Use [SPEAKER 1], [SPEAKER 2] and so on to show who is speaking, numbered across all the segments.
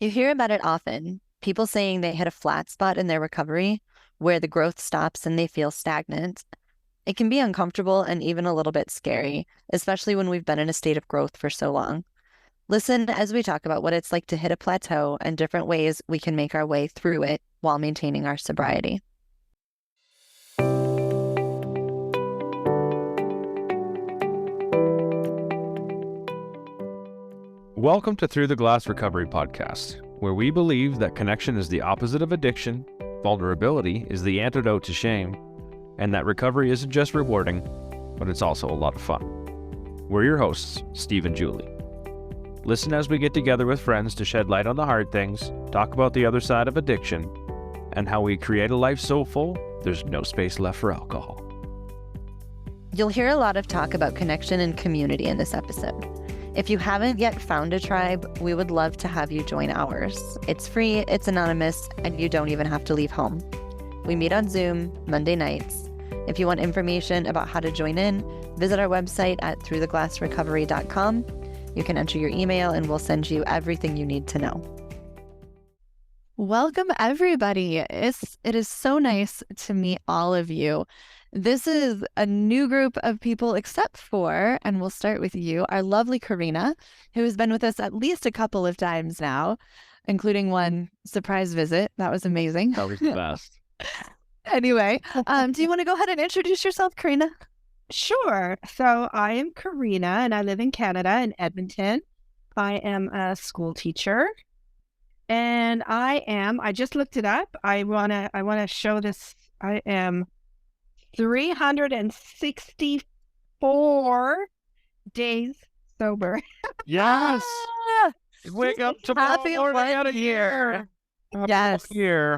[SPEAKER 1] You hear about it often. People saying they hit a flat spot in their recovery where the growth stops and they feel stagnant. It can be uncomfortable and even a little bit scary, especially when we've been in a state of growth for so long. Listen as we talk about what it's like to hit a plateau and different ways we can make our way through it while maintaining our sobriety.
[SPEAKER 2] Welcome to Through the Glass Recovery Podcast, where we believe that connection is the opposite of addiction, vulnerability is the antidote to shame, and that recovery isn't just rewarding, but it's also a lot of fun. We're your hosts, Steve and Julie. Listen as we get together with friends to shed light on the hard things, talk about the other side of addiction, and how we create a life so full, there's no space left for alcohol.
[SPEAKER 1] You'll hear a lot of talk about connection and community in this episode. If you haven't yet found a tribe, we would love to have you join ours. It's free, it's anonymous, and you don't even have to leave home. We meet on Zoom Monday nights. If you want information about how to join in, visit our website at throughtheglassrecovery.com. You can enter your email and we'll send you everything you need to know. Welcome, everybody. It is so nice to meet all of you. This is a new group of people except for, and we'll start with you, our lovely Corina, who has been with us at least a couple of times now, including one surprise visit. That was amazing.
[SPEAKER 2] That was the best.
[SPEAKER 1] Anyway, do you want to go ahead and introduce yourself, Corina?
[SPEAKER 3] Sure. So I am Corina and I live in Canada in Edmonton. I am a school teacher and I just looked it up. I want to show this. I am 364 days sober.
[SPEAKER 2] Yes. Wake up tomorrow morning out of here.
[SPEAKER 1] Yes.
[SPEAKER 2] Year.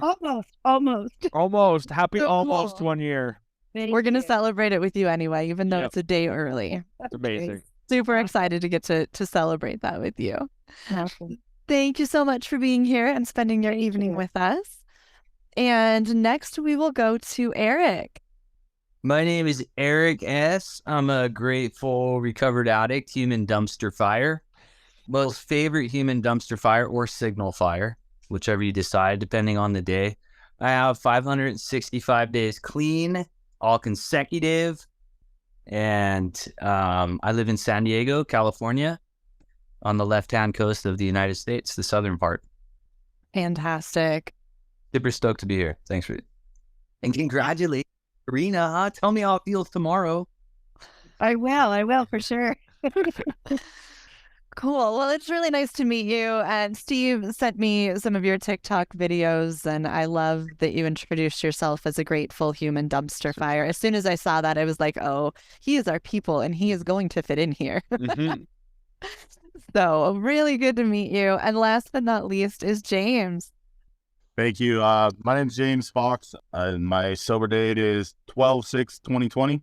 [SPEAKER 3] Almost.
[SPEAKER 2] Happy almost 1 year.
[SPEAKER 1] We're going to celebrate it with you anyway, even though it's a day early.
[SPEAKER 2] That's amazing.
[SPEAKER 1] Super excited to get to celebrate that with you. Thank you so much for being here and spending your evening with us. And next we will go to Eric.
[SPEAKER 4] My name is Eric S. I'm a grateful recovered addict, human dumpster fire. Most favorite human dumpster fire or signal fire, whichever you decide, depending on the day. I have 565 days clean, all consecutive. And I live in San Diego, California, on the left-hand coast of the United States, the southern part.
[SPEAKER 1] Fantastic.
[SPEAKER 4] Super stoked to be here. Thanks for it. And congratulations. Corina, tell me how it feels tomorrow.
[SPEAKER 3] I will for sure.
[SPEAKER 1] Cool. Well, it's really nice to meet you. And Steve sent me some of your TikTok videos, and I love that you introduced yourself as a grateful human dumpster fire. As soon as I saw that, I was like, oh, he is our people, and he is going to fit in here.
[SPEAKER 2] Mm-hmm.
[SPEAKER 1] So really good to meet you. And last but not least is James.
[SPEAKER 5] Thank you. My name is James Fox. My sober date is 12/6/2020.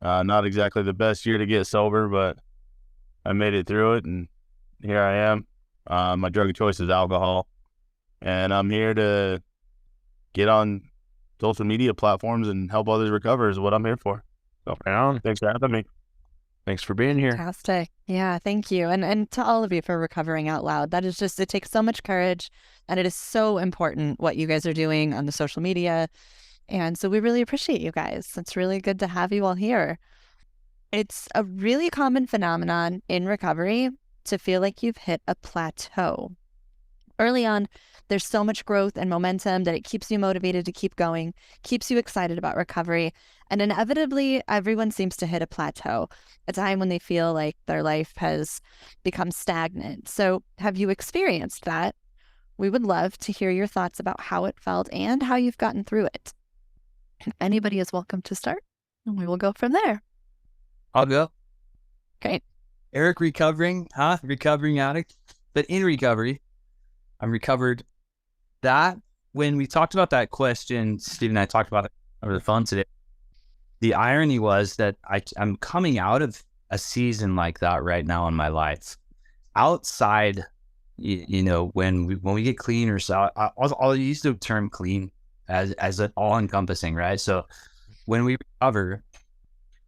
[SPEAKER 5] Not exactly the best year to get sober, but I made it through it, and here I am. My drug of choice is alcohol, and I'm here to get on social media platforms and help others recover is what I'm here for. So, thanks for having me.
[SPEAKER 2] Thanks for being here.
[SPEAKER 1] Fantastic. Yeah, thank you. And to all of you for recovering out loud. That is just, it takes so much courage, and it is so important what you guys are doing on the social media. And so we really appreciate you guys. It's really good to have you all here. It's a really common phenomenon in recovery to feel like you've hit a plateau. Early on, there's so much growth and momentum that it keeps you motivated to keep going, keeps you excited about recovery. And inevitably, everyone seems to hit a plateau, a time when they feel like their life has become stagnant. So have you experienced that? We would love to hear your thoughts about how it felt and how you've gotten through it. Anybody is welcome to start, and we will go from there.
[SPEAKER 4] I'll go.
[SPEAKER 1] Great.
[SPEAKER 4] Eric recovering addict, but in recovery. I'm recovered. That, when we talked about that question, Steve and I talked about it over the phone today, the irony was that I'm coming out of a season like that right now in my life. Outside, when we get clean, or so, I'll use the term clean as an all-encompassing, right? So when we recover,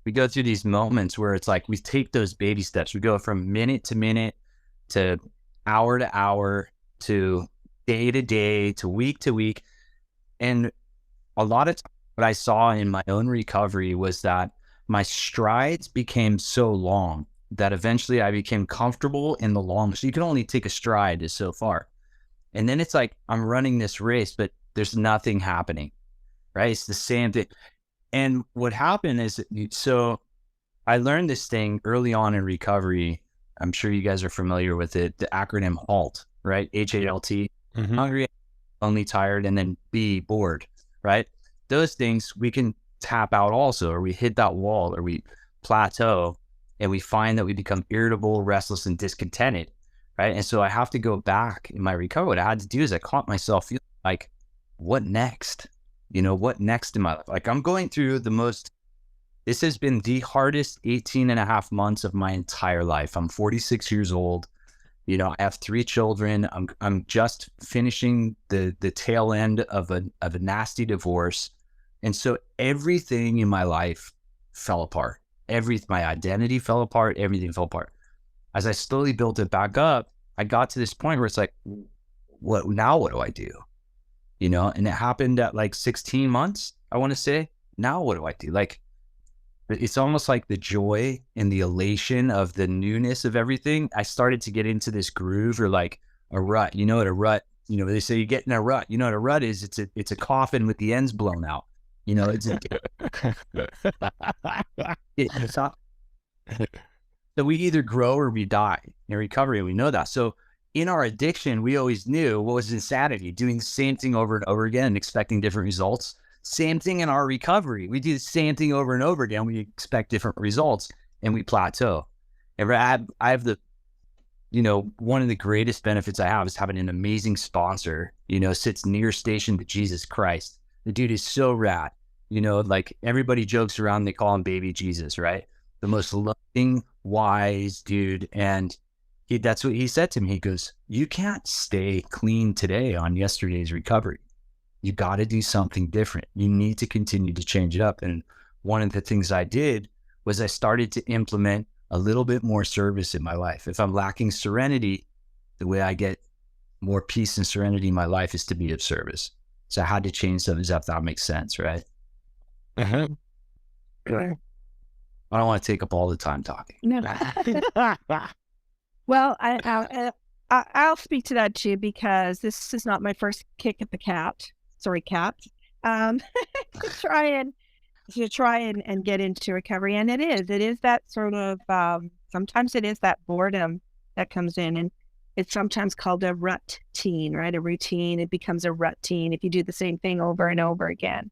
[SPEAKER 4] we go through these moments where it's like we take those baby steps. We go from minute to minute to hour, to day to day to week. And a lot of what I saw in my own recovery was that my strides became so long that eventually I became comfortable in the long. So you can only take a stride is so far. And then it's like I'm running this race, but there's nothing happening, right? It's the same thing. And what happened is, so I learned this thing early on in recovery. I'm sure you guys are familiar with it, the acronym HALT, right? HALT, hungry, lonely, tired, and then B, bored, right? Those things we can tap out also, or we hit that wall, or we plateau, and we find that we become irritable, restless, and discontented, right? And so I have to go back in my recovery. What I had to do is I caught myself feeling like, what next? What next in my life? Like I'm going through this has been the hardest 18 and a half months of my entire life. I'm 46 years old. I have 3 children. I'm just finishing the tail end of a nasty divorce. And so everything in my life fell apart. My identity fell apart. Everything fell apart. As I slowly built it back up, I got to this point where it's like, what do I do? And it happened at like 16 months, I want to say. Now what do I do? Like, it's almost like the joy and the elation of the newness of everything. I started to get into this groove, or like a rut. You know what a rut, they say you get in a rut. You know what a rut is? It's a coffin with the ends blown out. It's not. So we either grow or we die in recovery, and we know that. So in our addiction, we always knew what was insanity, doing the same thing over and over again and expecting different results. Same thing in our recovery. We do the same thing over and over again. We expect different results and we plateau. And I have one of the greatest benefits I have is having an amazing sponsor, sits near station to Jesus Christ. The dude is so rad, like everybody jokes around, they call him baby Jesus, right? The most loving, wise dude. And that's what he said to me. He goes, you can't stay clean today on yesterday's recovery. You got to do something different. You need to continue to change it up. And one of the things I did was I started to implement a little bit more service in my life. If I'm lacking serenity, the way I get more peace and serenity in my life is to be of service. So I had to change something, if that makes sense, right? I don't want to take up all the time talking.
[SPEAKER 3] No. Well, I'll speak to that too, because this is not my first kick at the cat. Sorry, cat. To try and get into recovery, and it is that sort of sometimes it is that boredom that comes in, and it's sometimes called a rut teen, right? A routine. It becomes a rut teen if you do the same thing over and over again.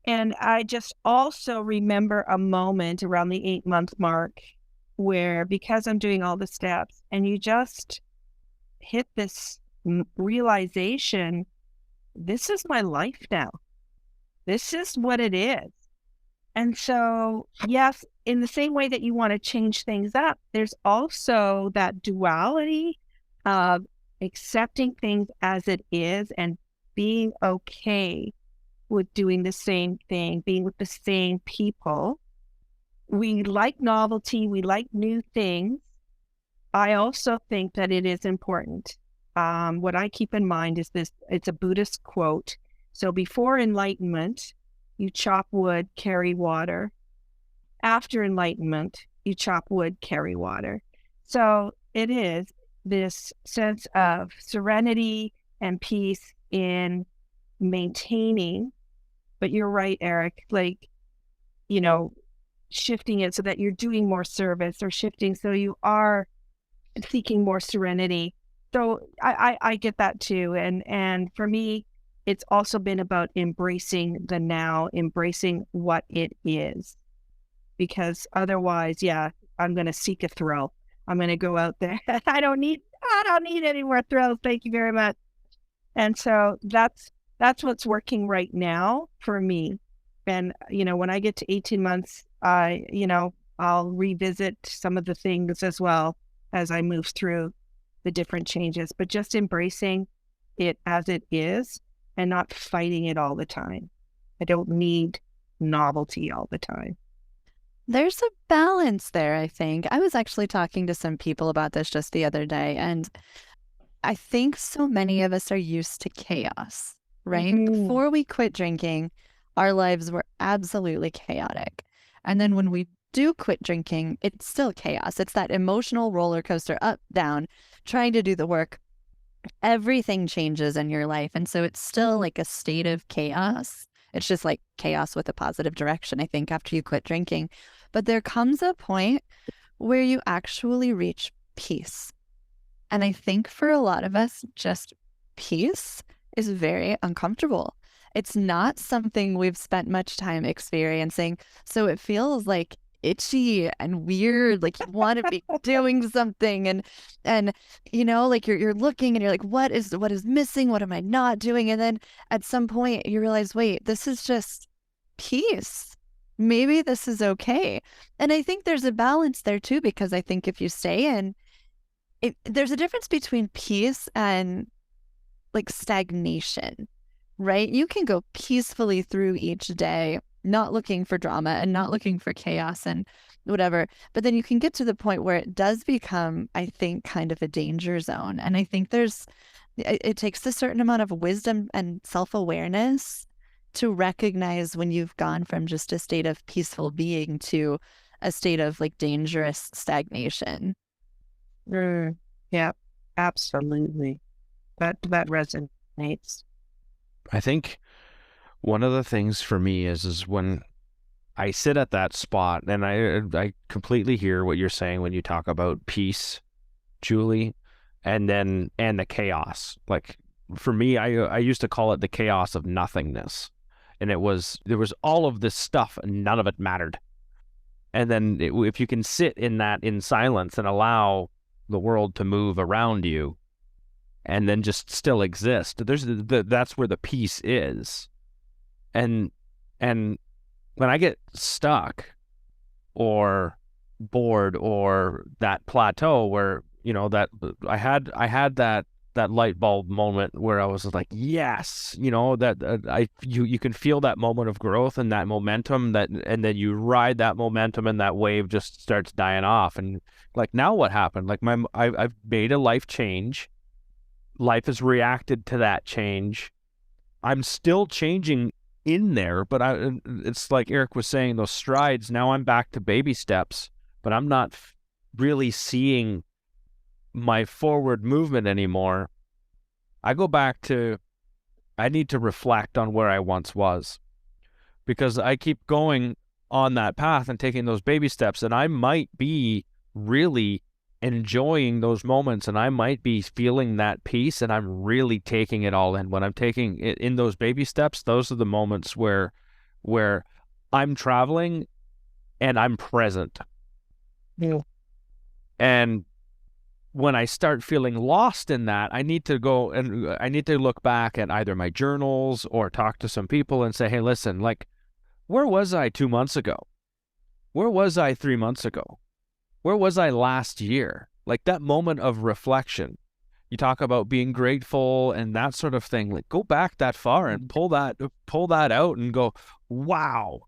[SPEAKER 3] And I just also remember a moment around the 8-month mark where, because I'm doing all the steps, and you just hit this realization, this is my life now. This is what it is. And so, yes, in the same way that you want to change things up, there's also that duality of accepting things as it is and being okay with doing the same thing, being with the same people. We like novelty. We like new things. I also think that it is important. What I keep in mind is this, it's a Buddhist quote. So before enlightenment, you chop wood, carry water. After enlightenment, you chop wood, carry water. So it is this sense of serenity and peace in maintaining. But you're right, Eric, like, shifting it so that you're doing more service, or shifting so you are seeking more serenity. So I get that too. And for me, it's also been about embracing the now, embracing what it is. Because otherwise, I'm going to seek a thrill. I'm going to go out there. I don't need any more thrills. Thank you very much. And so that's what's working right now for me. And, when I get to 18 months, I'll revisit some of the things as well as I move through the different changes, but just embracing it as it is and not fighting it all the time. I don't need novelty all the time.
[SPEAKER 1] There's a balance there, I think. I was actually talking to some people about this just the other day, and I think so many of us are used to chaos, right?
[SPEAKER 3] Mhm.
[SPEAKER 1] Before we quit drinking, our lives were absolutely chaotic. And then when we do quit drinking, it's still chaos. It's that emotional roller coaster, up, down, trying to do the work. Everything changes in your life. And so it's still like a state of chaos. It's just like chaos with a positive direction, I think, after you quit drinking. But there comes a point where you actually reach peace. And I think for a lot of us, just peace is very uncomfortable. It's not something we've spent much time experiencing. So it feels like itchy and weird, like you want to be doing something and like you're looking and you're like, what is missing? What am I not doing? And then at some point you realize, wait, this is just peace. Maybe this is okay. And I think there's a balance there too, because I think if you stay in there's a difference between peace and like stagnation, right? You can go peacefully through each day, not looking for drama and not looking for chaos and whatever. But then you can get to the point where it does become, I think, kind of a danger zone. And I think it takes a certain amount of wisdom and self-awareness to recognize when you've gone from just a state of peaceful being to a state of like dangerous stagnation.
[SPEAKER 3] Yeah, absolutely. That resonates.
[SPEAKER 2] I think one of the things for me is when I sit at that spot, and I completely hear what you're saying when you talk about peace, Julie, and the chaos. Like for me, I used to call it the chaos of nothingness, and there was all of this stuff and none of it mattered. And then if you can sit in that in silence and allow the world to move around you, and then just still exist, that's where the peace is. And when I get stuck or bored or that plateau where that I had that light bulb moment where I was like, yes, that you can feel that moment of growth and that momentum, and then you ride that momentum and that wave just starts dying off. And like, now what happened? Like I've made a life change. Life has reacted to that change. I'm still changing in there, but it's like Eric was saying, those strides. Now I'm back to baby steps, but I'm not really seeing my forward movement anymore. I go back to, I need to reflect on where I once was, because I keep going on that path and taking those baby steps, and I might be really enjoying those moments, and I might be feeling that peace, and I'm really taking it all in. When I'm taking it in those baby steps, those are the moments where I'm traveling and I'm present.
[SPEAKER 3] Yeah.
[SPEAKER 2] And when I start feeling lost in that, I need to go and I need to look back at either my journals or talk to some people and say, hey, listen, like, where was I 2 months ago? Where was I 3 months ago? Where was I last year? Like that moment of reflection. You talk about being grateful and that sort of thing. Like, go back that far and pull that out and go, wow.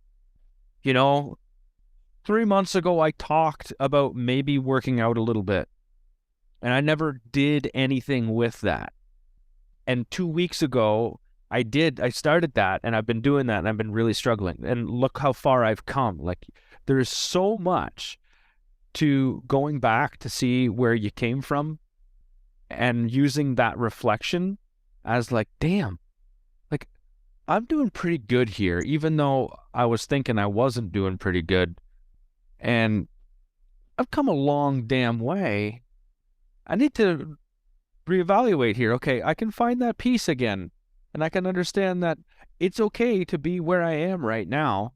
[SPEAKER 2] 3 months ago, I talked about maybe working out a little bit, and I never did anything with that. And 2 weeks ago, I started that, and I've been doing that, and I've been really struggling. And look how far I've come. Like, there's so much to going back to see where you came from and using that reflection as like, damn, like, I'm doing pretty good here, even though I was thinking I wasn't doing pretty good. And I've come a long damn way. I need to reevaluate here. Okay, I can find that peace again, and I can understand that it's okay to be where I am right now,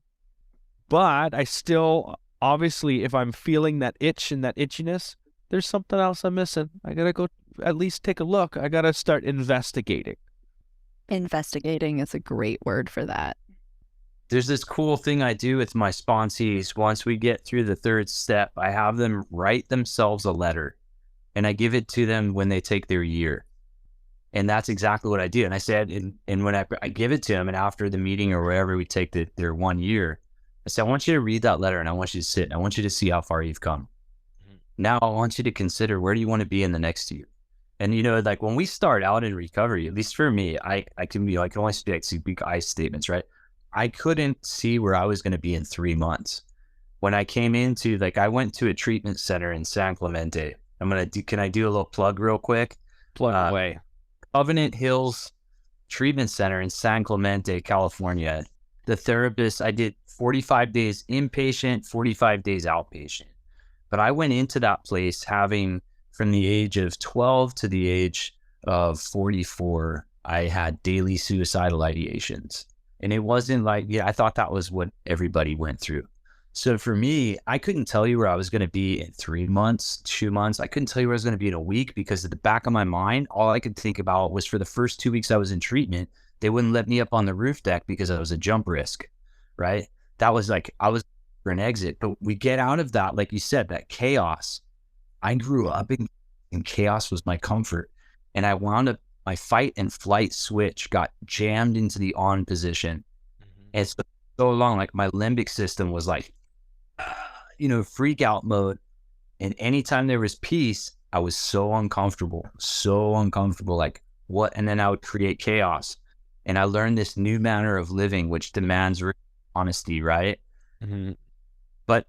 [SPEAKER 2] but I still, obviously, if I'm feeling that itch and that itchiness, there's something else I'm missing. I gotta go at least take a look. I gotta start investigating.
[SPEAKER 1] Investigating is a great word for that.
[SPEAKER 4] There's this cool thing I do with my sponsees. Once we get through the third step, I have them write themselves a letter, and I give it to them when they take their year. And that's exactly what I do. And I said, and when I give it to them, and after the meeting or wherever we take their 1 year, I said, I want you to read that letter, and I want you to sit. I want you to see how far you've come. Now I want you to consider, where do you want to be in the next year? And, like when we start out in recovery, at least for me, I can only speak I statements, right? I couldn't see where I was going to be in 3 months. When I came into, I went to a treatment center in San Clemente. Can I do a little plug real quick?
[SPEAKER 2] Plug away.
[SPEAKER 4] Covenant Hills Treatment Center in San Clemente, California. The therapist, I did 45 days inpatient, 45 days outpatient. But I went into that place having, from the age of 12 to the age of 44, I had daily suicidal ideations. And it wasn't I thought that was what everybody went through. So for me, I couldn't tell you where I was going to be in 3 months, 2 months. I couldn't tell you where I was going to be in a week, because at the back of my mind, all I could think about was, for the first 2 weeks I was in treatment, they wouldn't let me up on the roof deck because I was a jump risk, right? That was I was for an exit. But we get out of that, like you said, that chaos. I grew up in chaos was my comfort. And I wound up, my fight and flight switch got jammed into the on position. And so long, my limbic system was freak out mode. And anytime there was peace, I was so uncomfortable. What? And then I would create chaos. And I learned this new manner of living, which demands honesty, right?
[SPEAKER 2] Mm-hmm.
[SPEAKER 4] But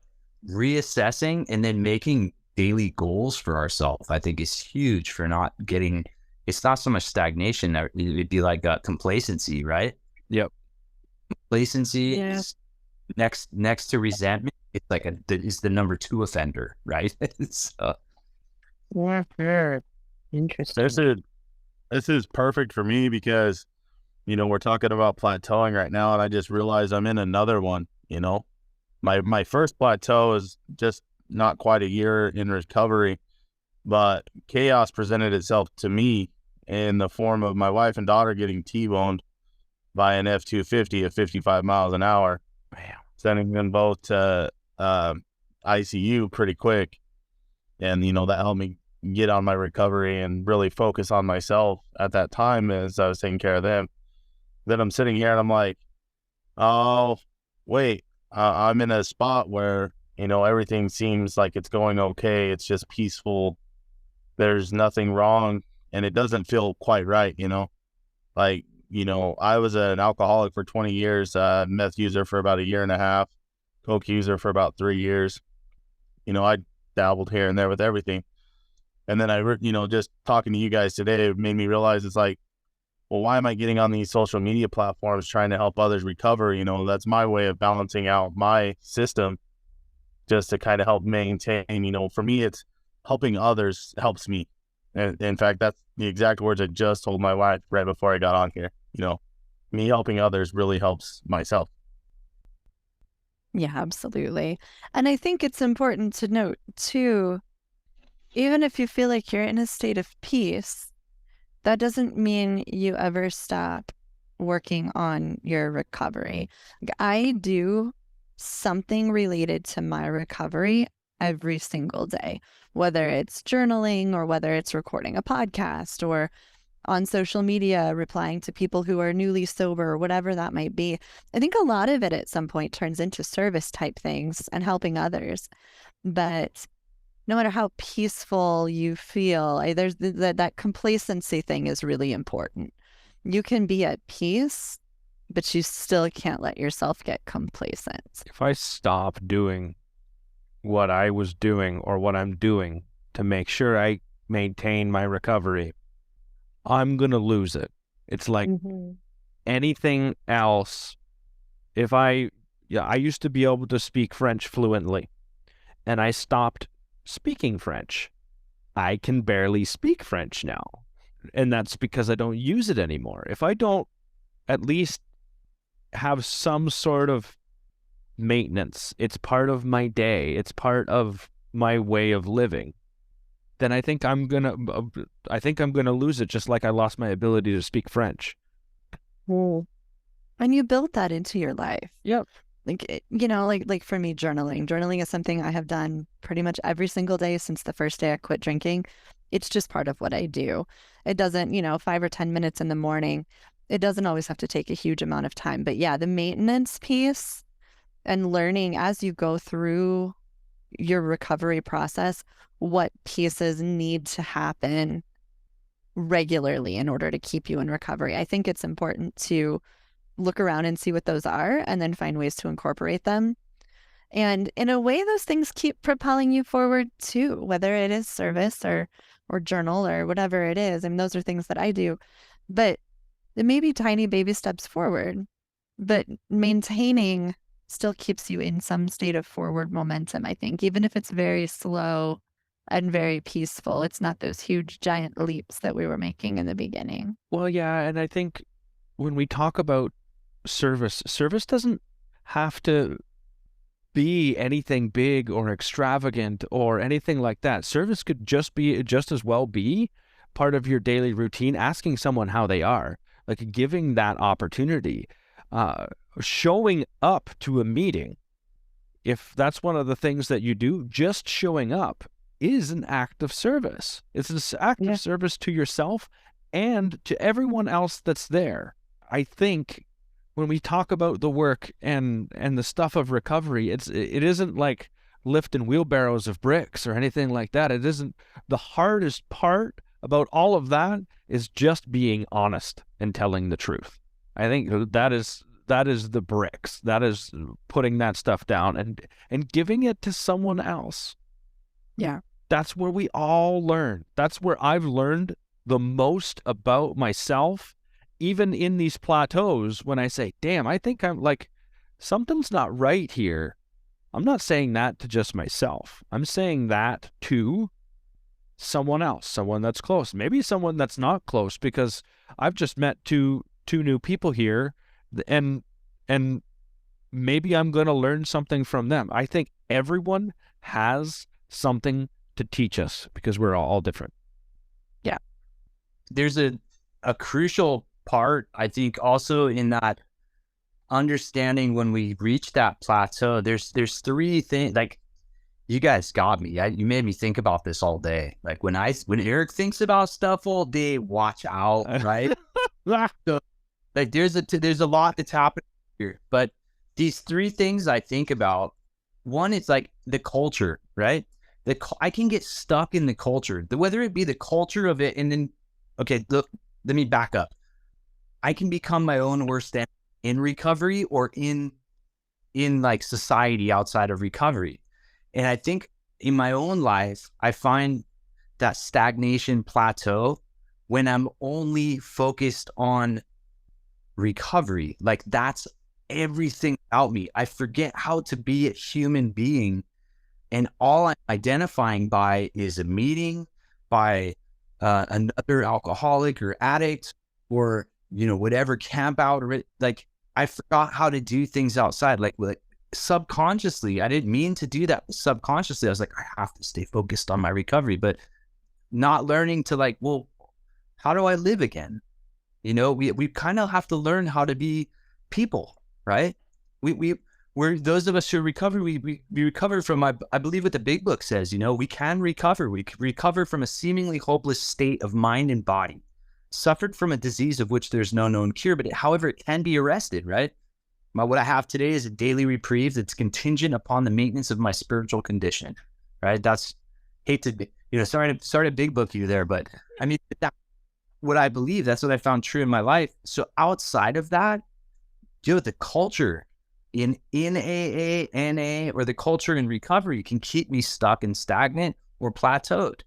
[SPEAKER 4] reassessing and then making daily goals for ourselves, I think, is huge for not getting, it's not so much stagnation. It'd be complacency, right?
[SPEAKER 2] Yep.
[SPEAKER 4] Complacency is next to resentment. It's it's the number 2 offender, right? So,
[SPEAKER 3] Interesting.
[SPEAKER 5] This is perfect for me because, we're talking about plateauing right now, and I just realized I'm in another one. My first plateau is just not quite a year in recovery, but chaos presented itself to me in the form of my wife and daughter getting T-boned by an F-250 at 55 miles an hour, sending them both to ICU pretty quick. And, that helped me get on my recovery and really focus on myself at that time as I was taking care of them. Then I'm sitting here and I'm like, oh, wait, I'm in a spot where, everything seems like it's going okay. It's just peaceful. There's nothing wrong. And it doesn't feel quite right, I was an alcoholic for 20 years, meth user for about a year and a half, coke user for about 3 years. I dabbled here and there with everything. And then just talking to you guys today, it made me realize it's well, why am I getting on these social media platforms trying to help others recover? That's my way of balancing out my system, just to kind of help maintain, for me, it's helping others helps me. And in fact, that's the exact words I just told my wife right before I got on here. Me helping others really helps myself.
[SPEAKER 1] Yeah, absolutely. And I think it's important to note too, even if you feel like you're in a state of peace, that doesn't mean you ever stop working on your recovery. I do something related to my recovery every single day, whether it's journaling or whether it's recording a podcast or on social media, replying to people who are newly sober or whatever that might be. I think a lot of it at some point turns into service type things and helping others. But no matter how peaceful you feel, there's that complacency thing is really important. You can be at peace, but you still can't let yourself get complacent.
[SPEAKER 2] If I stop doing what I was doing or what I'm doing to make sure I maintain my recovery, I'm going to lose it. It's like anything else. I used to be able to speak French fluently, and I stopped speaking French. I can barely speak French now, and that's because I don't use it anymore. If I don't at least have some sort of maintenance, it's part of my day, it's part of my way of living, then I think I'm gonna lose it, just like I lost my ability to speak French.
[SPEAKER 1] And you built that into your life.
[SPEAKER 2] Yep.
[SPEAKER 1] Like for me, journaling is something I have done pretty much every single day since the first day I quit drinking. It's just part of what I do. It doesn't, 5 or 10 minutes in the morning. It doesn't always have to take a huge amount of time. But yeah, the maintenance piece and learning as you go through your recovery process, what pieces need to happen regularly in order to keep you in recovery. I think it's important to look around and see what those are and then find ways to incorporate them. And in a way, those things keep propelling you forward too, whether it is service or journal or whatever it is. I mean, those are things that I do, but it may be tiny baby steps forward, but maintaining still keeps you in some state of forward momentum, I think, even if it's very slow and very peaceful. It's not those huge giant leaps that we were making in the beginning.
[SPEAKER 2] Well, yeah, and I think when we talk about service doesn't have to be anything big or extravagant or anything like that. Service could just as well be part of your daily routine, asking someone how they are, like giving that opportunity, showing up to a meeting. If that's one of the things that you do, just showing up is an act of service. It's an act of service to yourself and to everyone else that's there. I think when we talk about the work and the stuff of recovery, it isn't like lifting wheelbarrows of bricks or anything like that. It isn't. The hardest part about all of that is just being honest and telling the truth. I think that is the bricks. That is putting that stuff down and giving it to someone else.
[SPEAKER 1] Yeah.
[SPEAKER 2] That's where we all learn. That's where I've learned the most about myself. Even in these plateaus, when I say, damn, I think I'm like, something's not right here. I'm not saying that to just myself. I'm saying that to someone else, someone that's close, maybe someone that's not close, because I've just met two new people here, and maybe I'm going to learn something from them. I think everyone has something to teach us because we're all different.
[SPEAKER 1] Yeah.
[SPEAKER 4] There's a crucial part, I think, also in that understanding when we reach that plateau. There's three things. Like, you guys got me. You made me think about this all day. Like when Eric thinks about stuff all day, watch out, right? So, like there's a lot that's happening here. But these three things I think about. One, it's like the culture, right? I can get stuck in the culture, whether it be the culture of it, and then, okay, look, let me back up. I can become my own worst enemy in recovery or in like society outside of recovery. And I think in my own life, I find that stagnation plateau when I'm only focused on recovery. Like that's everything about me. I forget how to be a human being. And all I'm identifying by is a meeting, by another alcoholic or addict, or whatever camp out, or like I forgot how to do things outside, like subconsciously. I didn't mean to do that. Subconsciously, I was like, I have to stay focused on my recovery, but not learning to like, well, how do I live again? We kind of have to learn how to be people, right? We're those of us who recover. We recover from, I believe what the big book says. We can recover. We can recover from a seemingly hopeless state of mind and body, suffered from a disease of which there's no known cure, but however, it can be arrested, right? What I have today is a daily reprieve that's contingent upon the maintenance of my spiritual condition, right? That's, hate to be, sorry to big book you there, but I mean, that's what I believe. That's what I found true in my life. So outside of that, the culture in AA, NA, or the culture in recovery can keep me stuck and stagnant or plateaued.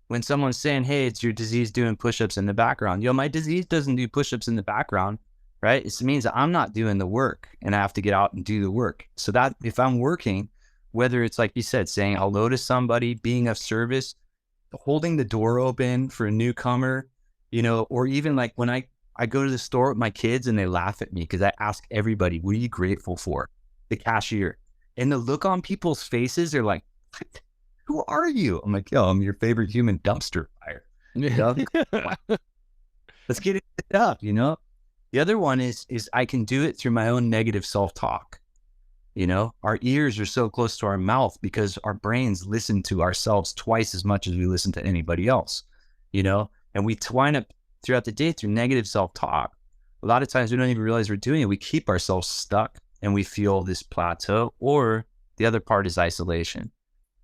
[SPEAKER 4] When someone's saying, hey, it's your disease doing push-ups in the background. My disease doesn't do push-ups in the background, right? It means that I'm not doing the work and I have to get out and do the work. So that if I'm working, whether it's like you said, saying hello to somebody, being of service, holding the door open for a newcomer, or even like when I go to the store with my kids and they laugh at me because I ask everybody, what are you grateful for? The cashier. And the look on people's faces, they're like, who are you? I'm like, yo, I'm your favorite human dumpster fire. Let's get it up, The other one is I can do it through my own negative self-talk. Our ears are so close to our mouth because our brains listen to ourselves twice as much as we listen to anybody else, and we wind up throughout the day through negative self-talk. A lot of times we don't even realize we're doing it. We keep ourselves stuck and we feel this plateau. Or the other part is isolation.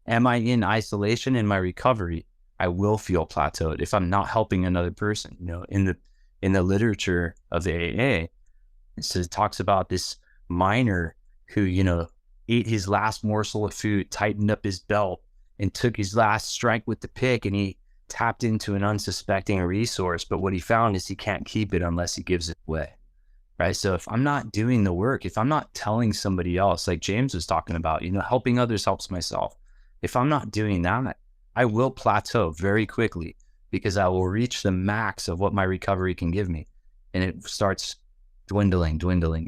[SPEAKER 4] Am I in isolation in my recovery, I will feel plateaued if I'm not helping another person. In the literature of the AA, it talks about this miner who, ate his last morsel of food, tightened up his belt, and took his last strike with the pick, and he tapped into an unsuspecting resource. But what he found is he can't keep it unless he gives it away. Right. So if I'm not doing the work, if I'm not telling somebody else, like James was talking about, helping others helps myself. If I'm not doing that, I will plateau very quickly because I will reach the max of what my recovery can give me. And it starts dwindling.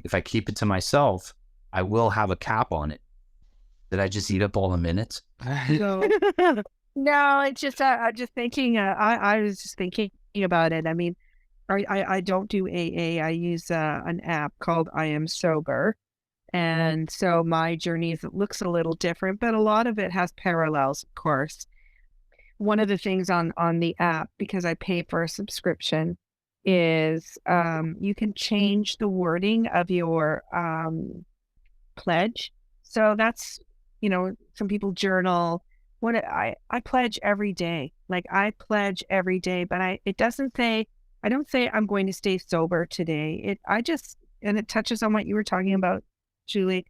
[SPEAKER 4] If I keep it to myself, I will have a cap on it. Did I just eat up all the minutes?
[SPEAKER 3] So, no, it's just, I'm just thinking, I was just thinking about it. I mean, I don't do AA. I use an app called I Am Sober. And so my journey looks a little different, but a lot of it has parallels, of course. One of the things on the app, because I pay for a subscription, is you can change the wording of your pledge. So that's, some people journal. What I pledge every day. Like I pledge every day, but it doesn't say, I don't say I'm going to stay sober today. And it touches on what you were talking about, Julie.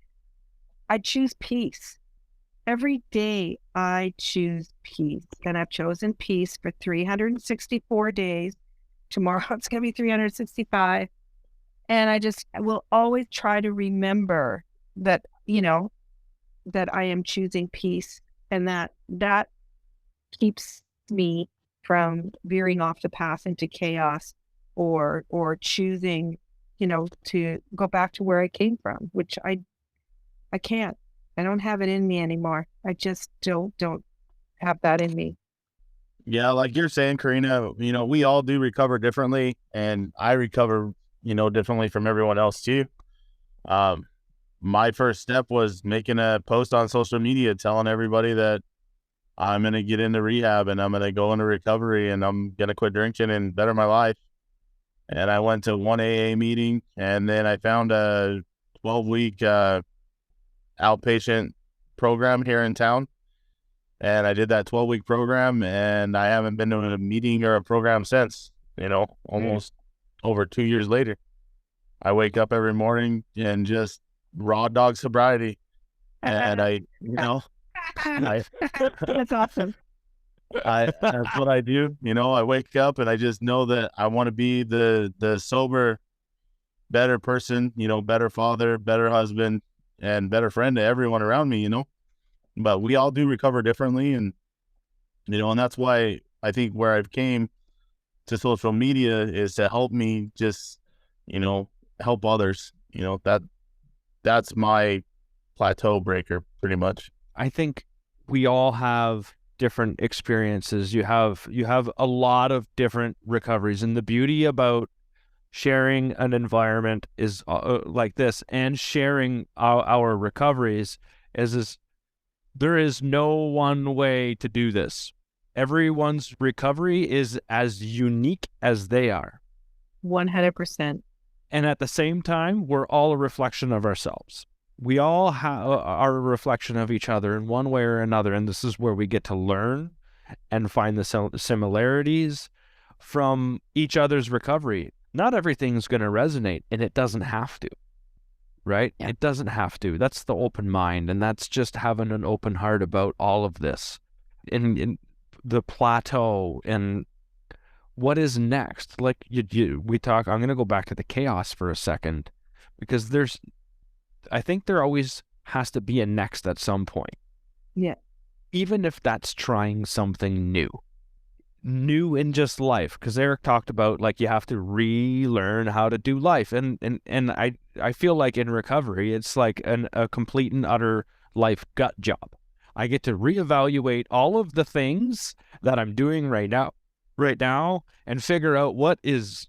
[SPEAKER 3] I choose peace. Every day I choose peace, and I've chosen peace for 364 days. Tomorrow it's going to be 365. And I will always try to remember that, that I am choosing peace, and that keeps me from veering off the path into chaos or choosing, to go back to where I came from, which I can't. I don't have it in me anymore. I just don't have that in me.
[SPEAKER 5] Yeah, like you're saying, Corina, we all do recover differently, and I recover, differently from everyone else too. My first step was making a post on social media telling everybody that I'm going to get into rehab and I'm going to go into recovery and I'm going to quit drinking and better my life. And I went to one AA meeting, and then I found a 12-week outpatient program here in town. And I did that 12-week program, and I haven't been to a meeting or a program since, almost over 2 years later. I wake up every morning and just raw dog sobriety. And
[SPEAKER 3] That's awesome.
[SPEAKER 5] That's what I do. I wake up and I just know that I want to be the sober, better person, better father, better husband, and better friend to everyone around me, but we all do recover differently. And, and that's why I think where I've came to social media is to help me just, help others, that's my plateau breaker pretty much.
[SPEAKER 2] I think we all have different experiences. You have a lot of different recoveries, and the beauty about sharing an environment is like this, and sharing our recoveries is there is no one way to do this. Everyone's recovery is as unique as they are.
[SPEAKER 3] 100%.
[SPEAKER 2] And at the same time, we're all a reflection of ourselves. We all are a reflection of each other in one way or another, and this is where we get to learn and find the similarities from each other's recovery. Not everything's going to resonate, and it doesn't have to, right? Yeah. It doesn't have to. That's the open mind, and that's just having an open heart about all of this. In the plateau and what is next. Like we talk, I'm going to go back to the chaos for a second, because I think there always has to be a next at some point.
[SPEAKER 3] Yeah.
[SPEAKER 2] Even if that's trying something new in just life, because Eric talked about like you have to relearn how to do life, and I feel like in recovery it's like a complete and utter life gut job. I get to reevaluate all of the things that I'm doing right now and figure out what is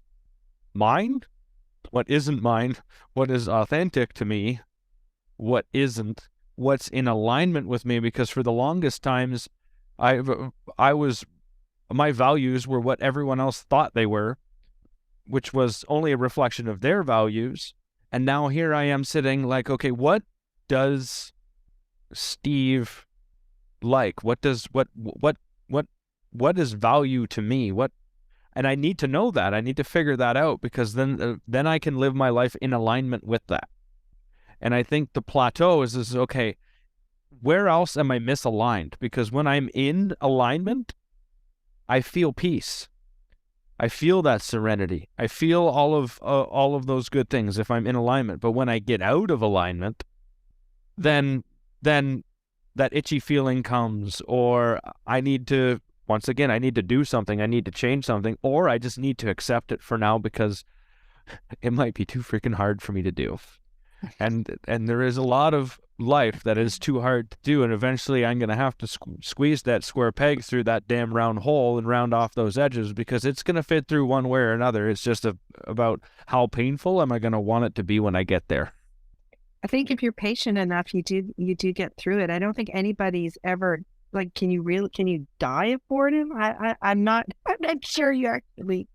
[SPEAKER 2] mine, what isn't mine, what is authentic to me, what isn't, what's in alignment with me, because for the longest times my values were what everyone else thought they were, which was only a reflection of their values. And now here I am sitting like, okay, what does Steve like? What what is value to me? And I need to know that. I need to figure that out, because then I can live my life in alignment with that. And I think the plateau is okay, where else am I misaligned? Because when I'm in alignment, I feel peace. I feel that serenity. I feel all of those good things if I'm in alignment. But when I get out of alignment, then that itchy feeling comes, or I need to do something. I need to change something, or I just need to accept it for now because it might be too freaking hard for me to do. And there is a lot of life that is too hard to do, and eventually I'm going to have to squeeze that square peg through that damn round hole and round off those edges, because it's going to fit through one way or another. It's just about how painful am I going to want it to be when I get there.
[SPEAKER 3] I think if you're patient enough, you do get through it. I don't think anybody's ever like, can you die of boredom? I'm not sure you actually,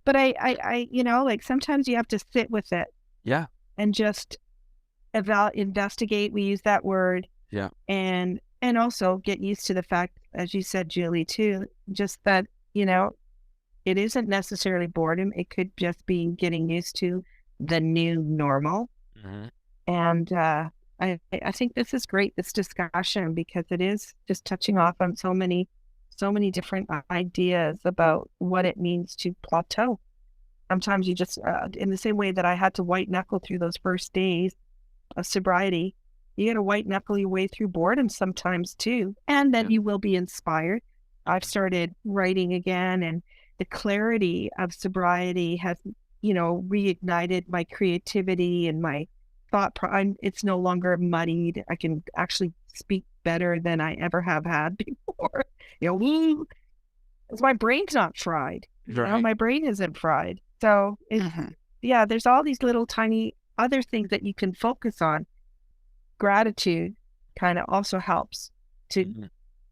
[SPEAKER 3] but I like sometimes you have to sit with it.
[SPEAKER 2] Yeah.
[SPEAKER 3] And just investigate. We use that word.
[SPEAKER 2] Yeah.
[SPEAKER 3] And also get used to the fact, as you said, Julie, too, just that, it isn't necessarily boredom. It could just be getting used to the new normal.
[SPEAKER 2] Mm-hmm.
[SPEAKER 3] And I think this is great, this discussion, because it is just touching off on so many different ideas about what it means to plateau. Sometimes you just, in the same way that I had to white knuckle through those first days of sobriety, you got to white knuckle your way through boredom sometimes too. And then you will be inspired. I've started writing again, and the clarity of sobriety has, reignited my creativity and my thought. It's no longer muddied. I can actually speak better than I ever have had before. Because my brain's not fried.
[SPEAKER 2] Right.
[SPEAKER 3] My brain isn't fried. So there's all these little tiny other things that you can focus on. Gratitude kind of also helps to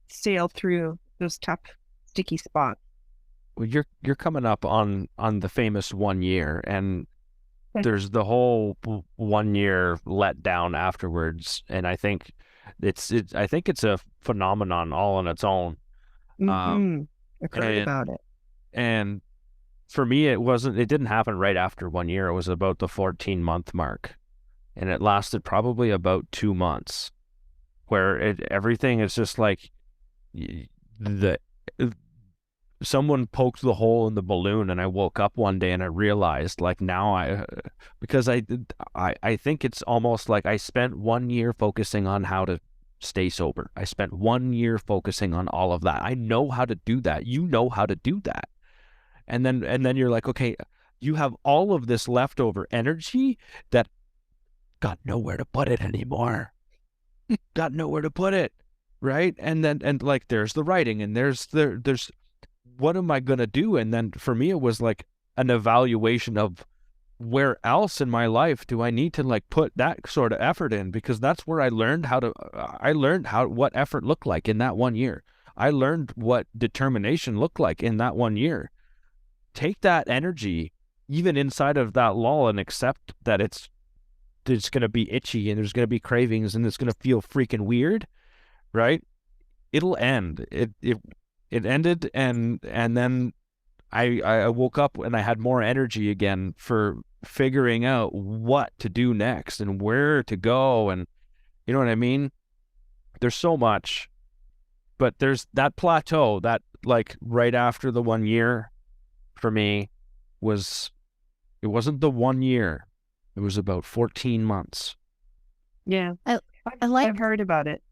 [SPEAKER 3] sail through those tough, sticky spots.
[SPEAKER 2] Well, you're coming up on the famous 1 year, and there's the whole 1 year letdown afterwards, and I think it's a phenomenon all on its own.
[SPEAKER 3] I've heard about it.
[SPEAKER 2] And for me, it didn't happen right after 1 year. It was about the 14-month mark, and it lasted probably about 2 months, where everything is just like someone poked the hole in the balloon, and I woke up one day and I realized, like, now because I think it's almost like I spent 1 year focusing on how to stay sober. I spent 1 year focusing on all of that. I know how to do that. You know how to do that. And then you're like, okay, you have all of this leftover energy that got nowhere to put it anymore. Got nowhere to put it. Right. And like, there's the writing, and there's what am I going to do? And then for me, it was like an evaluation of where else in my life do I need to like put that sort of effort in, because that's where I learned what effort looked like in that 1 year. I learned what determination looked like in that 1 year. Take that energy even inside of that lull and accept that it's going to be itchy, and there's going to be cravings, and it's going to feel freaking weird, right? It'll end. It ended, and then I woke up and I had more energy again for figuring out what to do next and where to go, and you know what I mean? There's so much, but there's that plateau that, like, right after the 1 year for me it wasn't the 1 year. It was about 14 months.
[SPEAKER 3] Yeah.
[SPEAKER 1] I've
[SPEAKER 3] heard about it.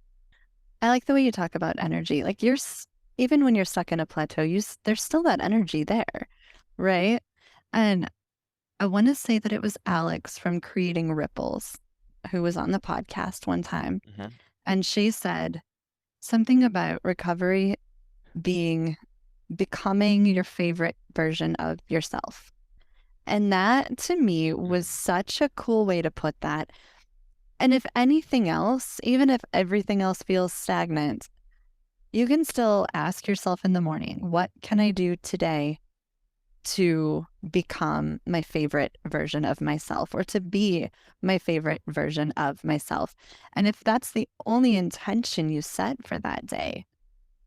[SPEAKER 1] I like the way you talk about energy. Like, even when you're stuck in a plateau, there's still that energy there, right? And I want to say that it was Alex from Creating Ripples who was on the podcast one time.
[SPEAKER 2] Mm-hmm.
[SPEAKER 1] And she said something about recovery becoming your favorite version of yourself. And that, to me, was such a cool way to put that. And if anything else, even if everything else feels stagnant, you can still ask yourself in the morning, what can I do today to become my favorite version of myself, or to be my favorite version of myself? And if that's the only intention you set for that day,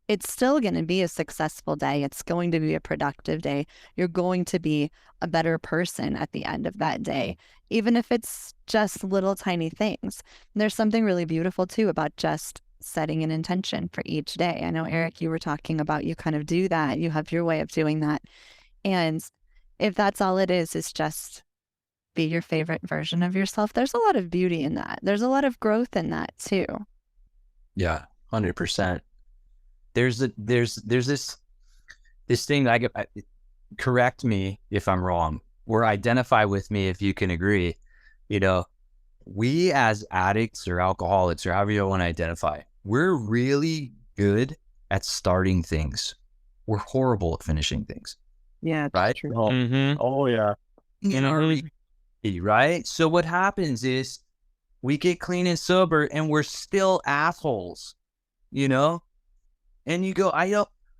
[SPEAKER 1] it's still going to be a successful day. It's going to be a productive day. You're going to be a better person at the end of that day, even if it's just little tiny things. There's something really beautiful too about just setting an intention for each day. I know, Eric, you were talking about you kind of do that. You have your way of doing that. And if that's all it is just be your favorite version of yourself, there's a lot of beauty in that. There's a lot of growth in that too.
[SPEAKER 4] Yeah, 100%. There's this thing correct me if I'm wrong, or identify with me if you can agree. You know, we as addicts or alcoholics or however you want to identify, we're really good at starting things. We're horrible at finishing things.
[SPEAKER 3] Yeah,
[SPEAKER 4] right?
[SPEAKER 3] true.
[SPEAKER 5] Oh yeah.
[SPEAKER 4] In our right? So what happens is we get clean and sober and we're still assholes, you know? And you go,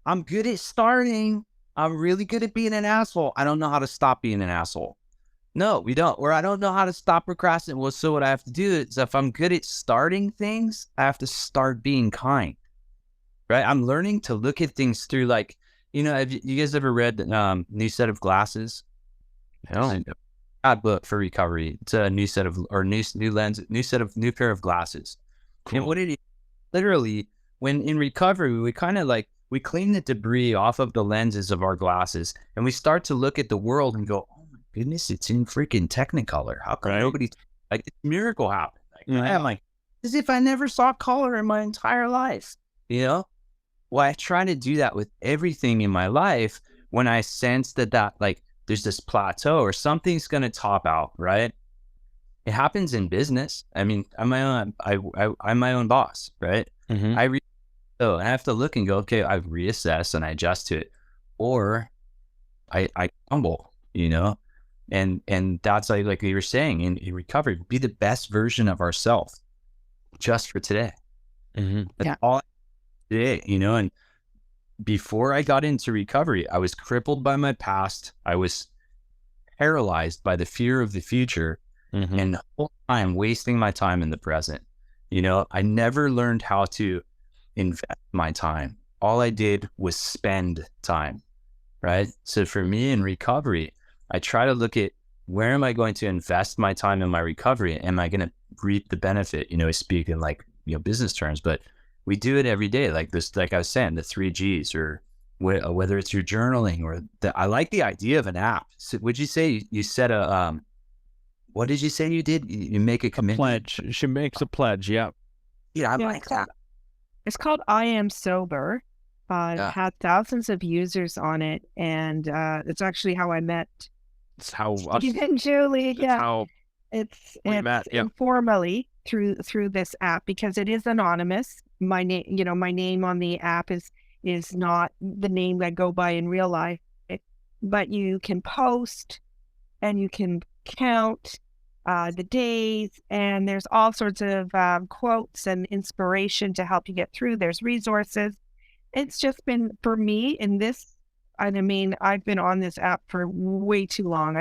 [SPEAKER 4] I'm good at starting. I'm really good at being an asshole. I don't know how to stop being an asshole. No, we don't. Or I don't know how to stop procrastinating. Well, so what I have to do is if I'm good at starting things, I have to start being kind, right? I'm learning to look at things through like, have you guys ever read New Set of Glasses?
[SPEAKER 2] No.
[SPEAKER 4] God book for recovery. It's a new set of, or new lens, new pair of glasses.
[SPEAKER 2] Cool.
[SPEAKER 4] And what it is, literally, when in recovery, we kind of like, we clean the debris off of the lenses of our glasses and we start to look at the world and go, oh my goodness, it's in freaking Technicolor. How come nobody, like, this miracle happened? Like, I'm like, as if I never saw color in my entire life, Well, I try to do that with everything in my life when I sense that like, there's this plateau or something's going to top out, right? It happens in business. I mean, I'm my own boss, right?
[SPEAKER 2] Mm-hmm.
[SPEAKER 4] I have to look and go, okay, I reassess and I adjust to it, or I humble, and that's like you were saying in recovery, be the best version of ourselves just for today. That's all today, and before I got into recovery, I was crippled by my past. I was paralyzed by the fear of the future, and the whole time wasting my time in the present. I never learned how to invest my time. All I did was spend time, right? So for me in recovery, I try to look at where am I going to invest my time in my recovery? Am I going to reap the benefit? I speak in like, business terms, but we do it every day. Like this, like I was saying, the 3Gs, or whether it's your journaling or I like the idea of an app. So would you say you set what did you say you did? You make a commitment?
[SPEAKER 2] Pledge. She makes a pledge. Yeah.
[SPEAKER 4] Yeah, I like that.
[SPEAKER 3] It's called I Am Sober. It had thousands of users on it, and it's actually how I met
[SPEAKER 2] It's how
[SPEAKER 3] Steve and Julie.
[SPEAKER 2] It's how
[SPEAKER 3] it's
[SPEAKER 2] met, yeah.
[SPEAKER 3] informally through this app, because it is anonymous. My name, my name on the app is not the name I go by in real life, but you can post and you can count the days, and there's all sorts of quotes and inspiration to help you get through. There's resources. It's just been, for me, in this, I mean, I've been on this app for way too long.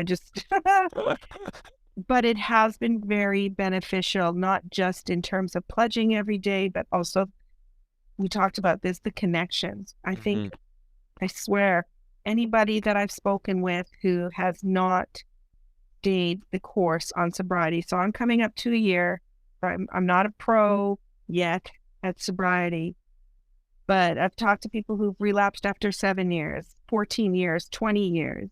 [SPEAKER 3] But it has been very beneficial, not just in terms of pledging every day, but also, we talked about this, the connections. I think, I swear, anybody that I've spoken with who has not stayed the course on sobriety. So I'm coming up to a year. I'm not a pro yet at sobriety, but I've talked to people who've relapsed after 7 years, 14 years, 20 years,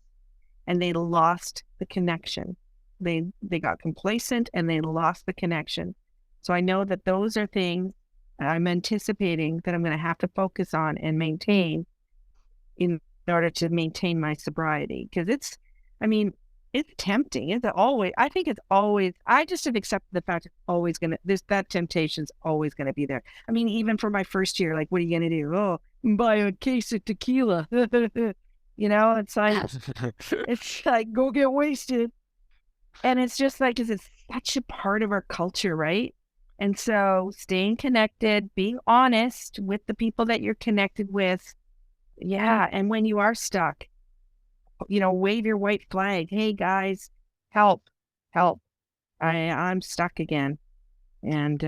[SPEAKER 3] and they lost the connection. They got complacent and they lost the connection. So I know that those are things I'm anticipating that I'm going to have to focus on and maintain in order to maintain my sobriety. Because it's tempting. I just have accepted the fact it's always going to, that temptation's always going to be there. I mean, even for my first year, like, what are you going to do? Oh, buy a case of tequila. It's like, go get wasted. And it's just like, because it's such a part of our culture, right? And so staying connected, being honest with the people that you're connected with. Yeah. And when you are stuck, wave your white flag. Hey guys, help. I'm stuck again. And,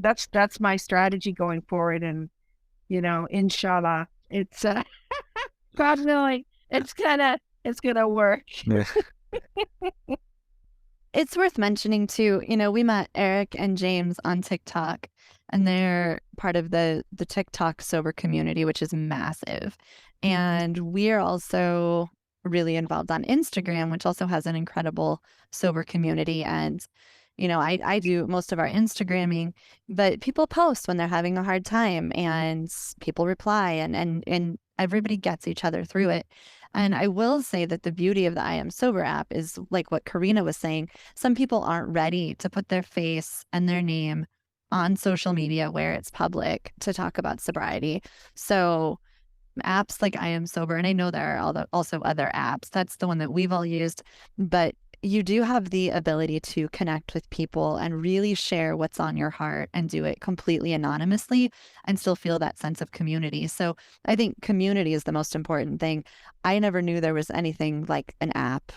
[SPEAKER 3] that's my strategy going forward. And inshallah, it's God willing, it's gonna work.
[SPEAKER 1] It's worth mentioning too, we met Eric and James on TikTok, and they're part of the TikTok sober community, which is massive. And we are also really involved on Instagram, which also has an incredible sober community. And, I do most of our Instagramming, but people post when they're having a hard time and people reply and everybody gets each other through it. And I will say that the beauty of the I Am Sober app is like what Corina was saying. Some people aren't ready to put their face and their name on social media where it's public to talk about sobriety. So apps like I Am Sober, and I know there are also other apps. That's the one that we've all used, but you do have the ability to connect with people and really share what's on your heart and do it completely anonymously and still feel that sense of community. So I think community is the most important thing. I never knew there was anything like an app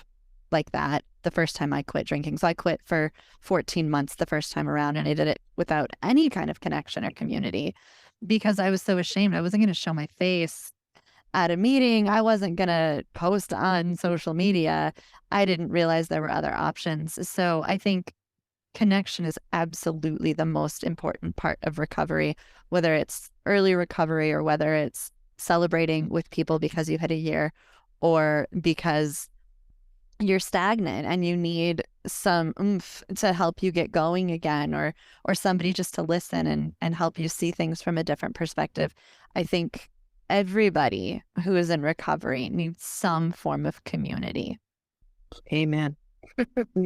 [SPEAKER 1] like that the first time I quit drinking. So I quit for 14 months the first time around, and I did it without any kind of connection or community because I was so ashamed. I wasn't going to show my face at a meeting. I wasn't going to post on social media. I didn't realize there were other options. So I think connection is absolutely the most important part of recovery, whether it's early recovery or whether it's celebrating with people because you hit a year or because you're stagnant and you need some oomph to help you get going again, or somebody just to listen and help you see things from a different perspective. I think everybody who is in recovery needs some form of community.
[SPEAKER 3] Amen.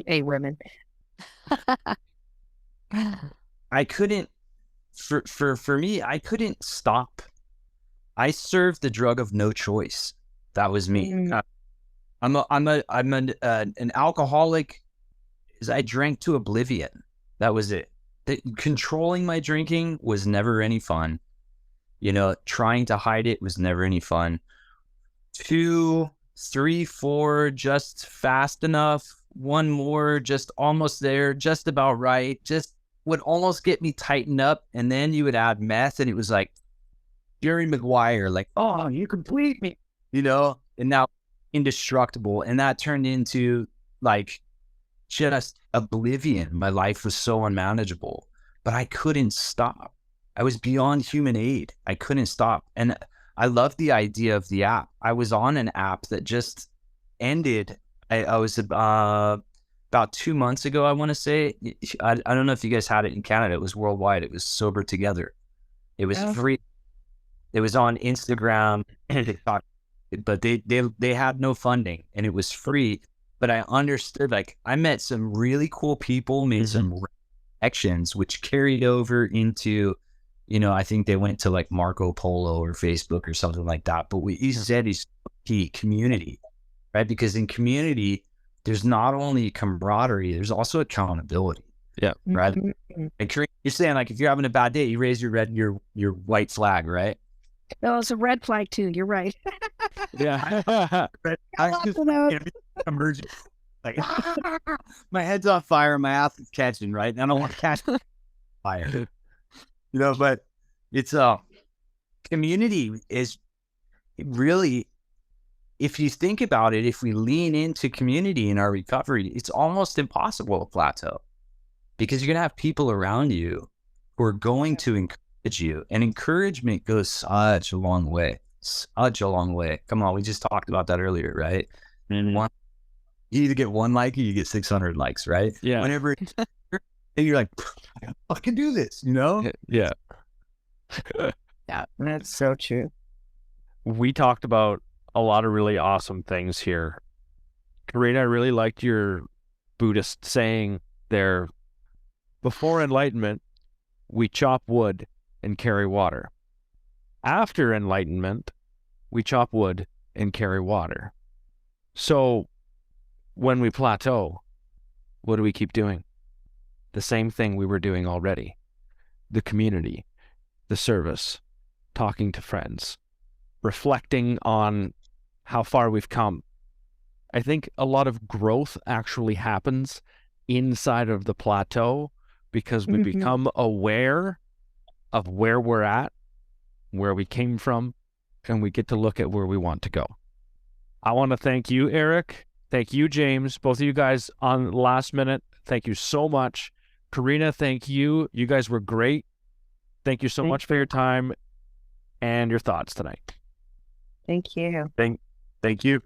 [SPEAKER 3] Hey, women.
[SPEAKER 4] I couldn't, for me, I couldn't stop. I served the drug of no choice. That was me. I'm an alcoholic. I drank to oblivion. That was it. Controlling my drinking was never any fun. Trying to hide it was never any fun. 2, 3, 4, just fast enough. 1 more, just almost there, just about right. Just would almost get me tightened up. And then you would add meth, and it was like Jerry Maguire, like, oh, you complete me, and now indestructible. And that turned into like just oblivion. My life was so unmanageable, but I couldn't stop. I was beyond human aid. I couldn't stop. And I love the idea of the app. I was on an app that just ended. I was about 2 months ago, I want to say. I don't know if you guys had it in Canada. It was worldwide. It was Sober Together. It was free. It was on Instagram and TikTok, but they had no funding and it was free. But I understood, like, I met some really cool people, made some connections, which carried over into, I think they went to like Marco Polo or Facebook or something like that. But what you said is key: community, right? Because in community, there's not only camaraderie, there's also accountability.
[SPEAKER 2] Yeah.
[SPEAKER 4] Right. And you're saying, like, if you're having a bad day, you raise your white flag, right?
[SPEAKER 3] No, it's a red flag too. You're right.
[SPEAKER 2] Yeah.
[SPEAKER 4] Emergency. Like, my head's on fire, my ass is catching, right? And I don't want to catch fire. But it's community is really, if you think about it, if we lean into community in our recovery, it's almost impossible to plateau, because you're going to have people around you who are going to encourage you, and encouragement goes such a long way. Come on, we just talked about that earlier, right? And you either get 1 like or you get 600 likes, right?
[SPEAKER 2] Yeah.
[SPEAKER 4] Whenever you're like, I can do this,
[SPEAKER 2] Yeah.
[SPEAKER 3] Yeah, that's so true.
[SPEAKER 2] We talked about a lot of really awesome things here. Corina, I really liked your Buddhist saying there: before enlightenment, we chop wood and carry water. After enlightenment, we chop wood and carry water. So when we plateau, what do we keep doing? The same thing we were doing already. The community, the service, talking to friends, reflecting on how far we've come. I think a lot of growth actually happens inside of the plateau because we become aware of where we're at, where we came from, and we get to look at where we want to go. I want to thank you, Eric. Thank you, James. Both of you guys on last minute. Thank you so much. Corina, thank you. You guys were great. Thank you so much for your time and your thoughts tonight.
[SPEAKER 3] Thank you.
[SPEAKER 5] Thank you.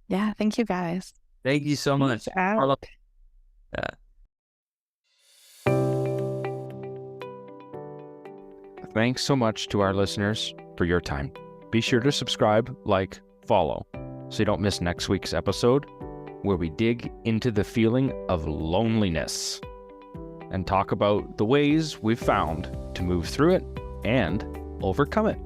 [SPEAKER 1] Yeah, thank you guys.
[SPEAKER 4] Thank you so much.
[SPEAKER 3] Peace out.
[SPEAKER 4] Carla. Yeah.
[SPEAKER 2] Thanks so much to our listeners for your time. Be sure to subscribe, like, follow, so you don't miss next week's episode, where we dig into the feeling of loneliness and talk about the ways we've found to move through it and overcome it.